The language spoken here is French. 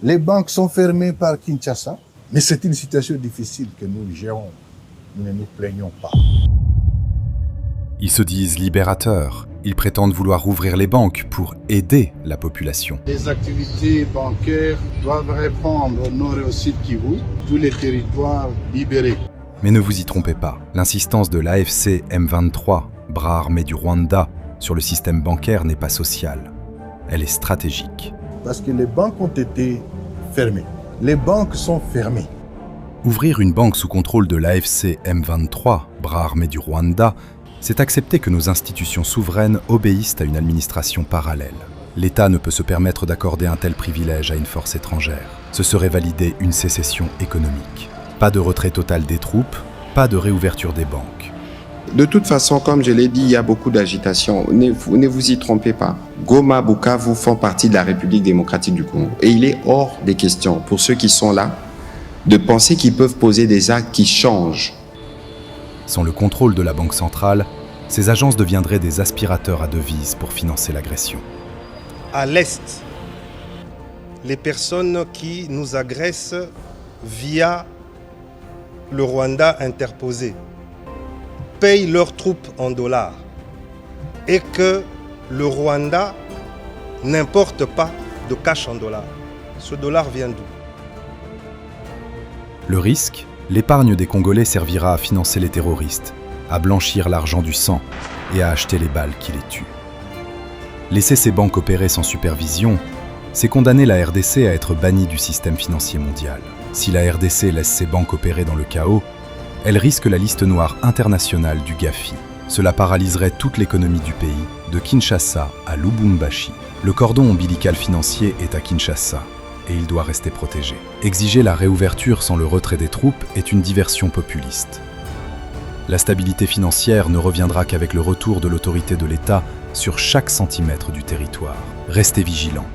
Les banques sont fermées par Kinshasa, mais c'est une situation difficile que nous gérons. Nous ne nous plaignons pas. Ils se disent libérateurs. Ils prétendent vouloir ouvrir les banques pour aider la population. Les activités bancaires doivent répondre au Nord et au Sud Kivu, tous les territoires libérés. Mais ne vous y trompez pas, l'insistance de l'AFC M23, bras armé du Rwanda, sur le système bancaire n'est pas sociale. Elle est stratégique. Parce que les banques ont été fermées. Les banques sont fermées. Ouvrir une banque sous contrôle de l'AFC M23, bras armé du Rwanda, c'est accepter que nos institutions souveraines obéissent à une administration parallèle. L'État ne peut se permettre d'accorder un tel privilège à une force étrangère. Ce serait valider une sécession économique. Pas de retrait total des troupes, pas de réouverture des banques. De toute façon, comme je l'ai dit, il y a beaucoup d'agitation. Ne vous y trompez pas. Goma, Bukavu font partie de la République démocratique du Congo. Et il est hors des questions, pour ceux qui sont là, de penser qu'ils peuvent poser des actes qui changent. Sans le contrôle de la Banque centrale, ces agences deviendraient des aspirateurs à devises pour financer l'agression. À l'Est, les personnes qui nous agressent via le Rwanda interposé payent leurs troupes en dollars et que le Rwanda n'importe pas de cash en dollars. Ce dollar vient d'où? Le risque, l'épargne des Congolais servira à financer les terroristes, à blanchir l'argent du sang et à acheter les balles qui les tuent. Laisser ces banques opérer sans supervision, c'est condamner la RDC à être bannie du système financier mondial. Si la RDC laisse ces banques opérer dans le chaos, elle risque la liste noire internationale du GAFI. Cela paralyserait toute l'économie du pays, de Kinshasa à Lubumbashi. Le cordon ombilical financier est à Kinshasa, et il doit rester protégé. Exiger la réouverture sans le retrait des troupes est une diversion populiste. La stabilité financière ne reviendra qu'avec le retour de l'autorité de l'État sur chaque centimètre du territoire. Restez vigilants.